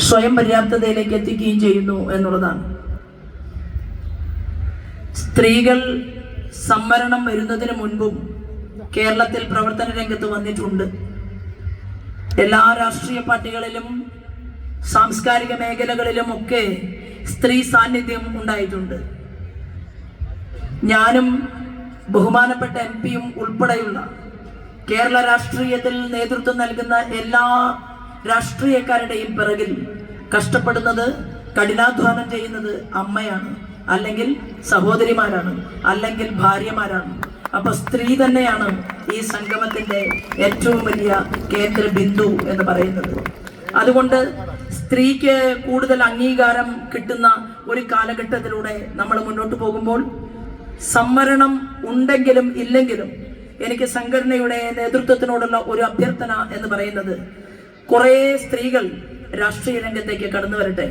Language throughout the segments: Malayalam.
സ്വയം പര്യാപ്തതയിലേക്ക് എത്തിക്കുകയും ചെയ്യുന്നു എന്നുള്ളതാണ്. സ്ത്രീകൾ സംവരണം വരുന്നതിന് മുൻപും കേരളത്തിൽ പ്രവർത്തന രംഗത്ത് വന്നിട്ടുണ്ട്. എല്ലാ രാഷ്ട്രീയ പാർട്ടികളിലും സാംസ്കാരിക മേഖലകളിലുമൊക്കെ സ്ത്രീ സാന്നിധ്യം ഉണ്ടായിട്ടുണ്ട്. ഞാനും ബഹുമാനപ്പെട്ട MP-യും ഉൾപ്പെടെയുള്ള കേരള രാഷ്ട്രീയത്തിൽ നേതൃത്വം നൽകുന്ന എല്ലാ രാഷ്ട്രീയക്കാരുടെയും പിറകിൽ കഷ്ടപ്പെടുന്നത്, കഠിനാധ്വാനം ചെയ്യുന്നത് അമ്മയാണ്, അല്ലെങ്കിൽ സഹോദരിമാരാണ്, അല്ലെങ്കിൽ ഭാര്യമാരാണ്. അപ്പൊ സ്ത്രീ തന്നെയാണ് ഈ സംഗമത്തിന്റെ ഏറ്റവും വലിയ കേന്ദ്ര ബിന്ദു എന്ന് പറയുന്നത്. അതുകൊണ്ട് സ്ത്രീക്ക് കൂടുതൽ അംഗീകാരം കിട്ടുന്ന ഒരു കാലഘട്ടത്തിലൂടെ നമ്മൾ മുന്നോട്ട് പോകുമ്പോൾ സംവരണം ഉണ്ടെങ്കിലും ഇല്ലെങ്കിലും എനിക്ക് സംഘടനയുടെ നേതൃത്വത്തിനോടുള്ള ഒരു അഭ്യർത്ഥന എന്ന് പറയുന്നത്, കുറേ സ്ത്രീകൾ രാഷ്ട്രീയ രംഗത്തേക്ക് കടന്നു വരട്ടെ.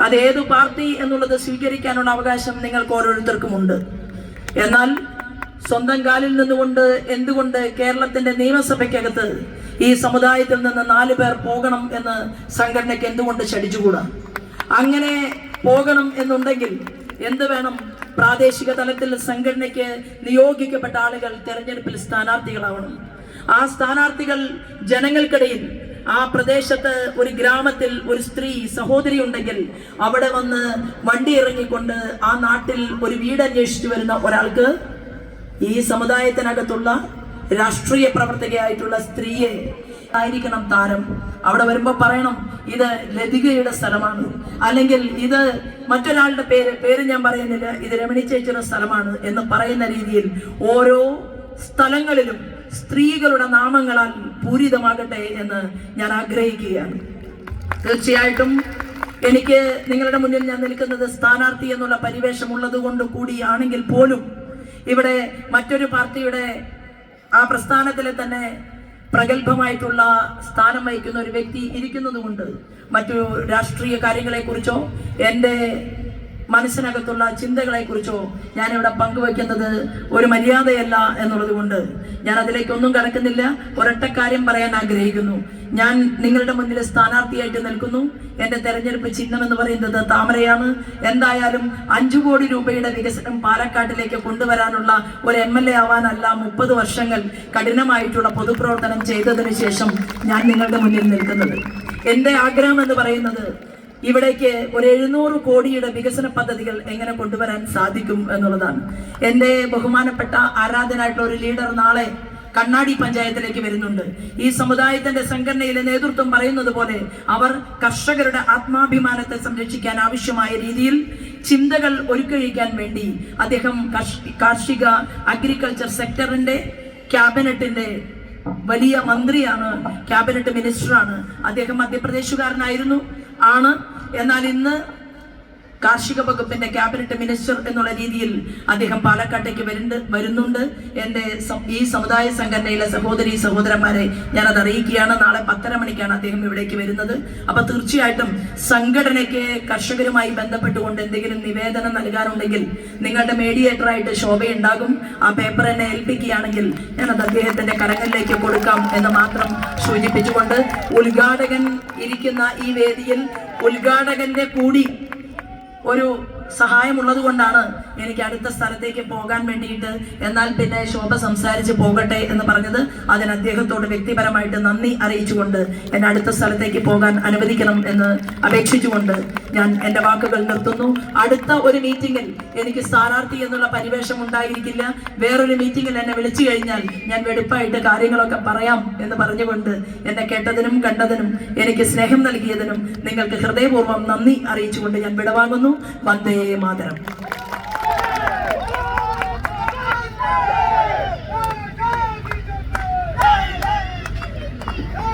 അതേതു പാർട്ടി എന്നുള്ളത് സ്വീകരിക്കാനുള്ള അവകാശം നിങ്ങൾക്ക് ഓരോരുത്തർക്കുമുണ്ട്. എന്നാൽ സ്വന്തം കാലിൽ നിന്നുകൊണ്ട് എന്തുകൊണ്ട് കേരളത്തിന്റെ നിയമസഭയ്ക്കകത്ത് ഈ സമുദായത്തിൽ നിന്ന് 4 പേർ പോകണം എന്ന് സംഘടനയ്ക്ക് എന്തുകൊണ്ട് ശഠിച്ചുകൂടാ? അങ്ങനെ പോകണം എന്നുണ്ടെങ്കിൽ എന്ത് വേണം? പ്രാദേശിക തലത്തിൽ സംഘടനയ്ക്ക് നിയോഗിക്കപ്പെട്ട ആളുകൾ തെരഞ്ഞെടുപ്പിൽ സ്ഥാനാർത്ഥികളാവണം. ആ സ്ഥാനാർത്ഥികൾ ജനങ്ങൾക്കിടയിൽ, ആ പ്രദേശത്ത് ഒരു ഗ്രാമത്തിൽ ഒരു സ്ത്രീ സഹോദരി ഉണ്ടെങ്കിൽ അവിടെ വന്ന് വണ്ടി ഇറങ്ങിക്കൊണ്ട് ആ നാട്ടിൽ ഒരു വീട് അന്വേഷിച്ചു വരുന്ന ഒരാൾക്ക് ഈ സമുദായത്തിനകത്തുള്ള രാഷ്ട്രീയ പ്രവർത്തകയായിട്ടുള്ള സ്ത്രീയെ ആയിരിക്കണം താരം. അവിടെ വരുമ്പോൾ പറയണം, ഇത് ലതികയുടെ സ്ഥലമാണ്, അല്ലെങ്കിൽ ഇത് മറ്റൊരാളുടെ പേര് ഞാൻ പറയുന്നില്ല, ഇത് രമണി ചേച്ചിയുടെ സ്ഥലമാണ് എന്ന് പറയുന്ന രീതിയിൽ ഓരോ സ്ഥലങ്ങളിലും സ്ത്രീകളുടെ നാമങ്ങളാൽ പൂരിതമാകട്ടെ എന്ന് ഞാൻ ആഗ്രഹിക്കുകയാണ്. തീർച്ചയായിട്ടും എനിക്ക് നിങ്ങളുടെ മുന്നിൽ ഞാൻ നിൽക്കുന്നത് സ്ഥാനാർത്ഥി എന്നുള്ള പരിവേഷമുള്ളത് കൊണ്ട് കൂടിയാണെങ്കിൽ പോലും ഇവിടെ മറ്റൊരു പാർട്ടിയുടെ ആ പ്രസ്ഥാനത്തിലെ തന്നെ പ്രഗത്ഭമായിട്ടുള്ള സ്ഥാനം വഹിക്കുന്ന ഒരു വ്യക്തി ഇരിക്കുന്നത് കൊണ്ട് മറ്റു രാഷ്ട്രീയ കാര്യങ്ങളെക്കുറിച്ചോ എൻ്റെ മനസ്സിനകത്തുള്ള ചിന്തകളെക്കുറിച്ചോ ഞാനിവിടെ പങ്കുവയ്ക്കുന്നത് ഒരു മര്യാദയല്ല എന്നുള്ളത് കൊണ്ട് ഞാൻ അതിലേക്കൊന്നും കടക്കുന്നില്ല. ഒരൊറ്റ കാര്യം പറയാൻ ആഗ്രഹിക്കുന്നു. ഞാൻ നിങ്ങളുടെ മുന്നിൽ സ്ഥാനാർത്ഥിയായിട്ട് നിൽക്കുന്നു. എൻ്റെ തെരഞ്ഞെടുപ്പ് ചിഹ്നം എന്ന് പറയുന്നത് താമരയാണ്. എന്തായാലും 5 കോടി രൂപയുടെ വികസനം പാലക്കാട്ടിലേക്ക് കൊണ്ടുവരാനുള്ള ഒരു MLA ആവാനല്ല, 30 വർഷങ്ങൾ കഠിനമായിട്ടുള്ള പൊതുപ്രവർത്തനം ചെയ്തതിനു ശേഷം ഞാൻ നിങ്ങളുടെ മുന്നിൽ നിൽക്കുന്നത്. എൻ്റെ ആഗ്രഹം എന്ന് പറയുന്നത് ഇവിടേക്ക് ഒരു 700 കോടിയുടെ വികസന പദ്ധതികൾ എങ്ങനെ കൊണ്ടുവരാൻ സാധിക്കും എന്നുള്ളതാണ്. എൻ്റെ ബഹുമാനപ്പെട്ട ആരാധനായിട്ടുള്ള ഒരു ലീഡർ നാളെ കണ്ണാടി പഞ്ചായത്തിലേക്ക് വരുന്നുണ്ട്. ഈ സമുദായത്തിന്റെ സംഘടനയിലെ നേതൃത്വം പറയുന്നത് പോലെ അവർ കർഷകരുടെ ആത്മാഭിമാനത്തെ സംരക്ഷിക്കാൻ ആവശ്യമായ രീതിയിൽ ചിന്തകൾ ഒരുക്കിക്കാൻ വേണ്ടി അദ്ദേഹം കാർഷിക അഗ്രികൾച്ചർ സെക്ടറിന്റെ ക്യാബിനറ്റിന്റെ വലിയ മന്ത്രിയാണ്, ക്യാബിനറ്റ് മിനിസ്റ്ററാണ്. അദ്ദേഹം മധ്യപ്രദേശുകാരനായിരുന്നു ആണ്. എന്നാൽ ഇന്ന് കാർഷിക വകുപ്പിന്റെ ക്യാബിനറ്റ് മിനിസ്റ്റർ എന്നുള്ള രീതിയിൽ അദ്ദേഹം പാലക്കാട്ടേക്ക് വരുന്നുണ്ട്. എൻ്റെ ഈ സമുദായ സംഘടനയിലെ സഹോദരന്മാരെ ഞാനത് അറിയിക്കുകയാണ്. നാളെ 10:30 മണിക്കാണ് അദ്ദേഹം ഇവിടേക്ക് വരുന്നത്. അപ്പൊ തീർച്ചയായിട്ടും സംഘടനയ്ക്ക് കർഷകരുമായി ബന്ധപ്പെട്ടുകൊണ്ട് എന്തെങ്കിലും നിവേദനം നൽകാനുണ്ടെങ്കിൽ നിങ്ങളുടെ മീഡിയേറ്ററായിട്ട് ശോഭയുണ്ടാകും. ആ പേപ്പർ എന്നെ ഏൽപ്പിക്കുകയാണെങ്കിൽ ഞാനത് അദ്ദേഹത്തിന്റെ കരങ്ങളിലേക്ക് കൊടുക്കാം എന്ന് മാത്രം സൂചിപ്പിച്ചുകൊണ്ട്, ഉദ്ഘാടകൻ ഇരിക്കുന്ന ഈ വേദിയിൽ ഉദ്ഘാടകന്റെ കൂടി ഒരു സഹായമുള്ളത് കൊണ്ടാണ് എനിക്ക് അടുത്ത സ്ഥലത്തേക്ക് പോകാൻ വേണ്ടിയിട്ട്, എന്നാൽ പിന്നെ ശോഭ സംസാരിച്ച് പോകട്ടെ എന്ന് പറഞ്ഞത്. അതിന് അദ്ദേഹത്തോട് വ്യക്തിപരമായിട്ട് നന്ദി അറിയിച്ചുകൊണ്ട് എന്നെ അടുത്ത സ്ഥലത്തേക്ക് പോകാൻ അനുവദിക്കണം എന്ന് അപേക്ഷിച്ചുകൊണ്ട് ഞാൻ എൻ്റെ വാക്കുകൾ നിർത്തുന്നു. അടുത്ത ഒരു മീറ്റിംഗിൽ എനിക്ക് സ്ഥാനാർത്ഥി എന്നുള്ള പരിവേഷം ഉണ്ടായിരിക്കില്ല. വേറൊരു മീറ്റിംഗിൽ എന്നെ വിളിച്ചു കഴിഞ്ഞാൽ ഞാൻ വെടുപ്പായിട്ട് കാര്യങ്ങളൊക്കെ പറയാം എന്ന് പറഞ്ഞുകൊണ്ട് എന്നെ കേട്ടതിനും കണ്ടതിനും എനിക്ക് സ്നേഹം നൽകിയതിനും നിങ്ങൾക്ക് ഹൃദയപൂർവ്വം നന്ദി അറിയിച്ചുകൊണ്ട് ഞാൻ വിടവാങ്ങുന്നു. വന്ദേ മാതരം.